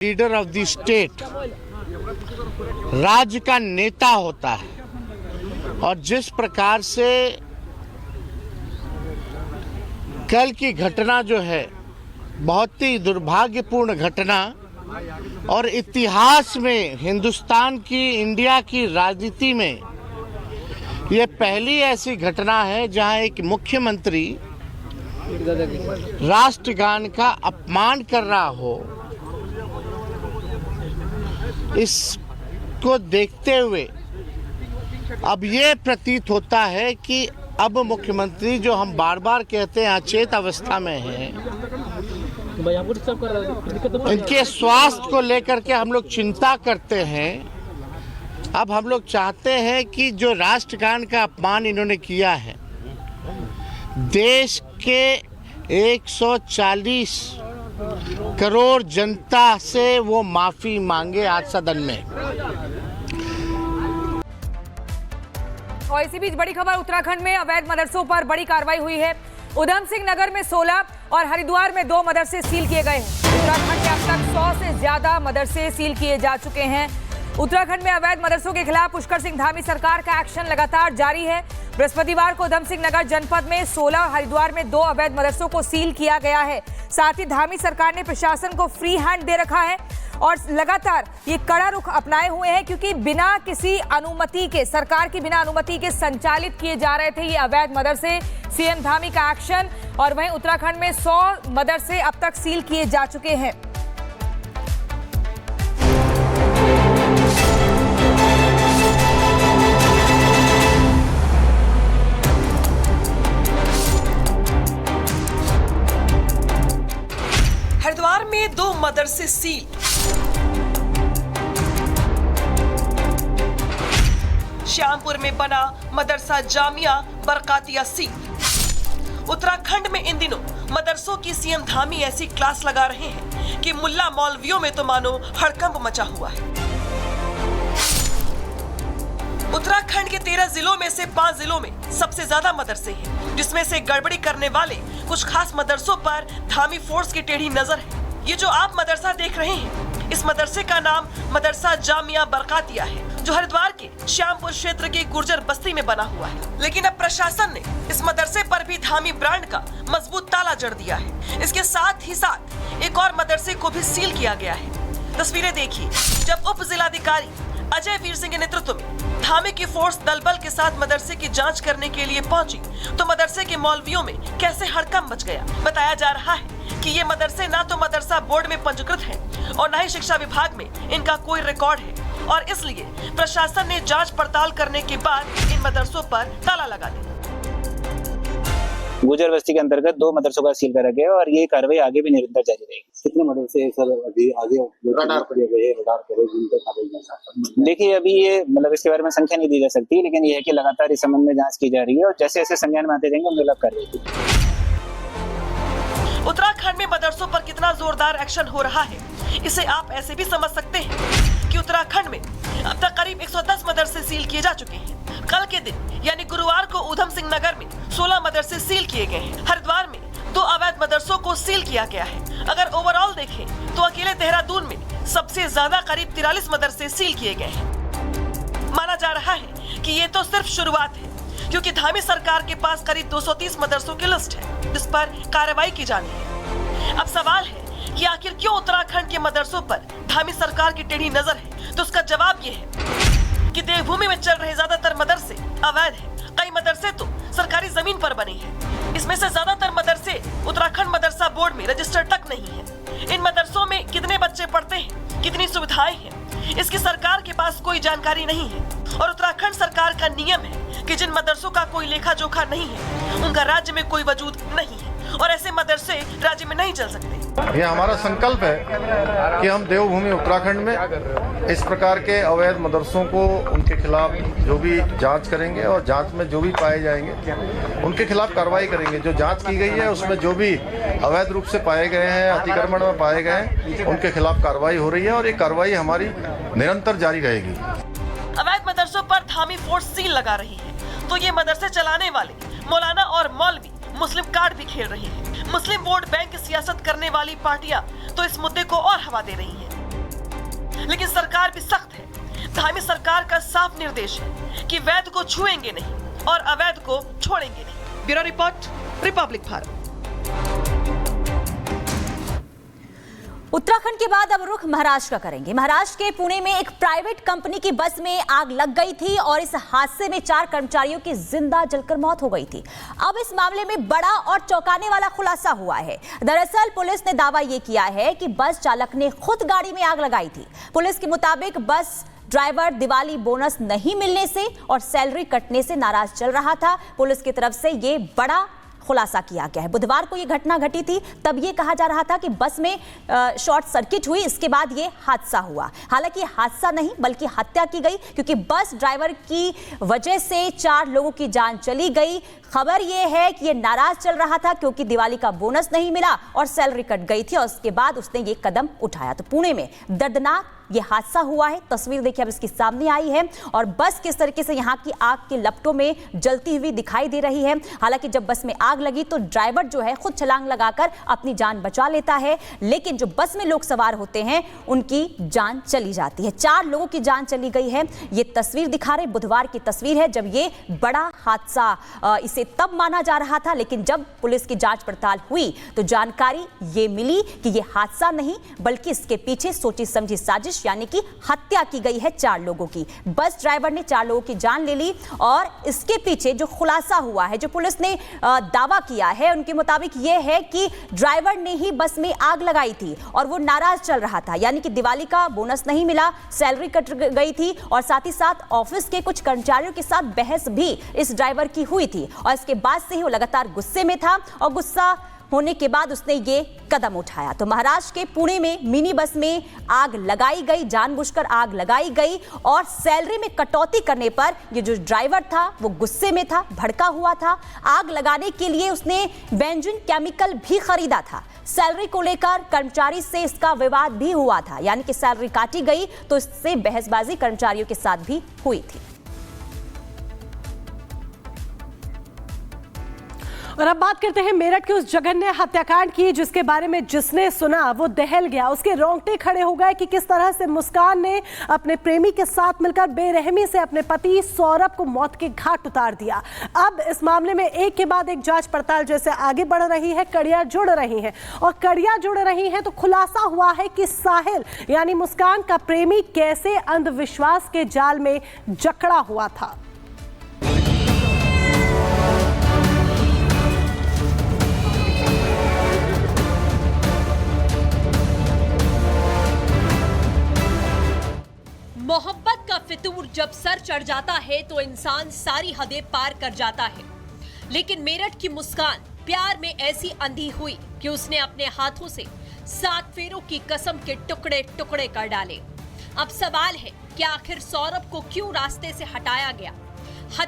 Leader of the state राज्य का नेता होता है और जिस प्रकार से कल की घटना जो है बहुत ही दुर्भाग्यपूर्ण घटना और इतिहास में हिंदुस्तान की इंडिया की राजनीति में ये पहली ऐसी घटना है जहां एक मुख्यमंत्री राष्ट्रगान का अपमान कर रहा हो। इसको देखते हुए अब ये प्रतीत होता है कि अब मुख्यमंत्री जो हम बार बार कहते हैं अचेत अवस्था में हैं, इनके स्वास्थ्य को लेकर के हम लोग चिंता करते हैं। अब हम लोग चाहते हैं कि जो राष्ट्रगान का अपमान इन्होंने किया है, देश के 140 करोड़ जनता से वो माफी मांगे आज सदन में। और इसी बीच बड़ी खबर, उत्तराखंड में अवैध मदरसों पर बड़ी कार्रवाई हुई है। उधम सिंह नगर में 16 और हरिद्वार में 2 मदरसे सील किए गए हैं। उत्तराखंड में अब तक 100 से ज्यादा मदरसे सील किए जा चुके हैं। उत्तराखंड में अवैध मदरसों के खिलाफ पुष्कर सिंह धामी सरकार का एक्शन लगातार जारी है। बृहस्पतिवार को उधम सिंह नगर जनपद में 16 और हरिद्वार में 2 अवैध मदरसों को सील किया गया है। साथ ही धामी सरकार ने प्रशासन को फ्री हैंड दे रखा है और लगातार ये कड़ा रुख अपनाए हुए हैं, क्योंकि बिना किसी अनुमति के, सरकार की बिना अनुमति के संचालित किए जा रहे थे ये अवैध मदरसे। सीएम धामी का एक्शन। और वहीं उत्तराखंड में 100 मदरसे अब तक सील किए जा चुके हैं। हरिद्वार में 2 मदरसे सील। श्यामपुर में बना मदरसा जामिया बरकातिया सील। उत्तराखंड में इन दिनों मदरसों की सीएम धामी ऐसी क्लास लगा रहे हैं कि मुल्ला मौलवियों में तो मानो हड़कंप मचा हुआ है। उत्तराखंड के 13 जिलों में से 5 जिलों में सबसे ज्यादा मदरसे हैं, जिसमें से गड़बड़ी करने वाले कुछ खास मदरसों पर धामी फोर्स की टेढ़ी नजर है। ये जो आप मदरसा देख रहे हैं, इस मदरसे का नाम मदरसा जामिया बरकातिया है, जो हरिद्वार के श्यामपुर क्षेत्र के गुर्जर बस्ती में बना हुआ है। लेकिन अब प्रशासन ने इस मदरसे पर भी धामी ब्रांड का मजबूत ताला जड़ दिया है। इसके साथ ही साथ एक और मदरसे को भी सील किया गया है। तस्वीरें देखिए, जब उप जिलाधिकारी अजय वीर सिंह के नेतृत्व में धामी की फोर्स दल बल के साथ मदरसे की जांच करने के लिए पहुंची, तो मदरसे के मौलवियों में कैसे हड़कंप मच गया। बताया जा रहा है कि ये मदरसे ना तो मदरसा बोर्ड में पंजीकृत हैं और न ही शिक्षा विभाग में इनका कोई रिकॉर्ड है, और इसलिए प्रशासन ने जांच पड़ताल करने के बाद इन मदरसों पर ताला लगा दिया। गुर्जर बस्ती के अंतर्गत 2 मदरसों का सील करा गया और ये कार्रवाई आगे भी निरंतर जारी रहेगी। कितने मदरसे सर अभी आगे रडार पर देखिए, अभी ये मतलब इसके बारे में संख्या नहीं दी जा सकती, लेकिन ये है कि लगातार इस संबंध में जांच की जा रही है और जैसे जैसे संज्ञान में आते जाएंगे हम लोग कर रहे हैं। उत्तराखंड में मदरसों पर कितना जोरदार एक्शन हो रहा है, इसे आप ऐसे भी समझ सकते हैं कि उत्तराखंड में अब तक करीब 110 मदरसे सील किए जा चुके हैं। कल के दिन यानी गुरुवार को उधम सिंह नगर में 16 मदरसे सील किए गए हैं। हरिद्वार में 2 अवैध मदरसों को सील किया गया है। अगर ओवरऑल देखें तो अकेले देहरादून में सबसे ज्यादा करीब 43 मदरसे सील किए गए हैं। माना जा रहा है कि ये तो सिर्फ शुरुआत है, क्योंकि धामी सरकार के पास करीब 230 मदरसों की लिस्ट है, जिस पर कार्रवाई की जानी है। अब सवाल है कि आखिर क्यों उत्तराखंड के मदरसों पर धामी सरकार की टेढ़ी नजर है, तो उसका जवाब ये है कि देवभूमि में चल रहे ज्यादातर मदरसे अवैध हैं। कई मदरसे तो सरकारी जमीन पर बने हैं। इसमें से ज्यादातर मदरसे उत्तराखंड मदरसा बोर्ड में रजिस्टर्ड तक नहीं है। इन मदरसों में कितने बच्चे पढ़ते हैं, कितनी सुविधाएं हैं, इसकी सरकार के पास कोई जानकारी नहीं है। और उत्तराखंड सरकार का नियम है कि जिन मदरसों का कोई लेखा जोखा नहीं है, उनका राज्य में कोई वजूद नहीं है और ऐसे मदरसे राज्य में नहीं चल सकते। ये हमारा संकल्प है कि हम देवभूमि उत्तराखंड में इस प्रकार के अवैध मदरसों को, उनके खिलाफ जो भी जांच करेंगे और जांच में जो भी पाए जाएंगे उनके खिलाफ कार्रवाई करेंगे। जो जांच की गई है उसमें जो भी अवैध रूप से पाए गए हैं, अतिक्रमण में पाए गए हैं, उनके खिलाफ कार्रवाई हो रही है और ये कार्रवाई हमारी निरंतर जारी रहेगी। अवैध मदरसों पर धामी फोर्स सील लगा रही है, तो ये मदरसे चलाने वाले मौलाना और मौलवी मुस्लिम कार्ड भी खेल रही है। मुस्लिम वोट बैंक की सियासत करने वाली पार्टियां तो इस मुद्दे को और हवा दे रही हैं। लेकिन सरकार भी सख्त है। धामी सरकार का साफ निर्देश है कि वैध को छुएंगे नहीं और अवैध को छोड़ेंगे नहीं। Bureau report, Republic Bharat. Uttarakhand के बाद अब रुख महाराष्ट्र का करेंगे। महाराष्ट्र के पुणे में एक प्राइवेट कंपनी की बस में आग लग गई थी और इस हादसे में 4 कर्मचारियों की जिंदा जलकर मौत हो गई थी। अब इस मामले में बड़ा और चौंकाने वाला खुलासा हुआ है। दरअसल पुलिस ने दावा यह किया है कि बस चालक ने खुद गाड़ी में आग लगाई थी। पुलिस के मुताबिक बस ड्राइवर दिवाली बोनस नहीं मिलने से और सैलरी कटने से नाराज चल रहा था। पुलिस की तरफ से यह बड़ा खुलासा किया गया है। बुधवार को यह घटना घटी थी, तब यह कहा जा रहा था कि बस में शॉर्ट सर्किट हुई, इसके बाद यह हादसा हुआ। हालांकि हादसा नहीं बल्कि हत्या की गई, क्योंकि बस ड्राइवर की वजह से 4 लोगों की जान चली गई। खबर यह है कि यह नाराज चल रहा था क्योंकि दिवाली का बोनस नहीं मिला और सैलरी कट गई थी और उसके बाद उसने यह कदम उठाया। तो पुणे में दर्दनाक यह हादसा हुआ है। तस्वीर देखिए अब इसकी सामने आई है और बस किस तरीके से यहां की आग के लपटों में जलती हुई दिखाई दे रही है। हालांकि जब बस में आग लगी तो ड्राइवर जो है खुद छलांग लगाकर अपनी जान बचा लेता है, लेकिन जो बस में लोग सवार होते हैं उनकी जान चली जाती है। 4 लोगों की जान चली गई है। ये तस्वीर दिखा रहे बुधवार की तस्वीर है जब ये बड़ा हादसा इसे तब माना जा रहा था, लेकिन जब पुलिस की जांच पड़ताल हुई तो जानकारी ये मिली कि ये हादसा नहीं बल्कि इसके पीछे सोची समझी साजिश यानी कि हत्या की गई है 4 लोगों की। बस ड्राइवर ने 4 लोगों की जान ले ली और इसके पीछे जो खुलासा हुआ है, जो पुलिस ने दावा किया है, उनके मुताबिक यह है कि ड्राइवर ने ही बस में आग लगाई थी और वो नाराज चल रहा था, यानी कि दिवाली का बोनस नहीं मिला, सैलरी कट गई थी और साथ ही साथ ऑफिस के कुछ कर्मचारियों के साथ बहस भी इस ड्राइवर की हुई थी और इसके बाद से ही वो लगातार गुस्से में था और गुस्सा होने के बाद उसने ये कदम उठाया। तो महाराष्ट्र के पुणे में मिनी बस में आग लगाई गई, जानबूझकर आग लगाई गई और सैलरी में कटौती करने पर ये जो ड्राइवर था वो गुस्से में था, भड़का हुआ था। आग लगाने के लिए उसने बेंजीन केमिकल भी खरीदा था। सैलरी को लेकर कर्मचारी से इसका विवाद भी हुआ था, यानी कि सैलरी काटी गई तो इससे बहसबाजी कर्मचारियों के साथ भी हुई थी। और अब बात करते हैं मेरठ के उस जघन्य हत्याकांड की जिसके बारे में जिसने सुना वो दहल गया। उसके रोंगटे खड़े हो गए कि किस तरह से मुस्कान ने अपने प्रेमी के साथ मिलकर बेरहमी से अपने पति सौरभ को मौत के घाट उतार दिया। अब इस मामले में एक के बाद एक जांच पड़ताल जैसे आगे बढ़ रही है, कड़ियां जुड़ रही हैं और कड़ियां जुड़ रही हैं तो खुलासा हुआ है कि साहिल यानी मुस्कान का प्रेमी कैसे अंधविश्वास के जाल में जकड़ा हुआ था। मोहब्बत का फितूर जब सर चढ़ जाता है तो इंसान सारी हदें पार कर जाता है, लेकिन मेरठ की मुस्कान प्यार में ऐसी अंधी हुई कि उसने अपने हाथों से 7 फेरों की कसम के टुकड़े टुकड़े कर डाले। अब सवाल है कि आखिर सौरभ को क्यों रास्ते से हटाया गया,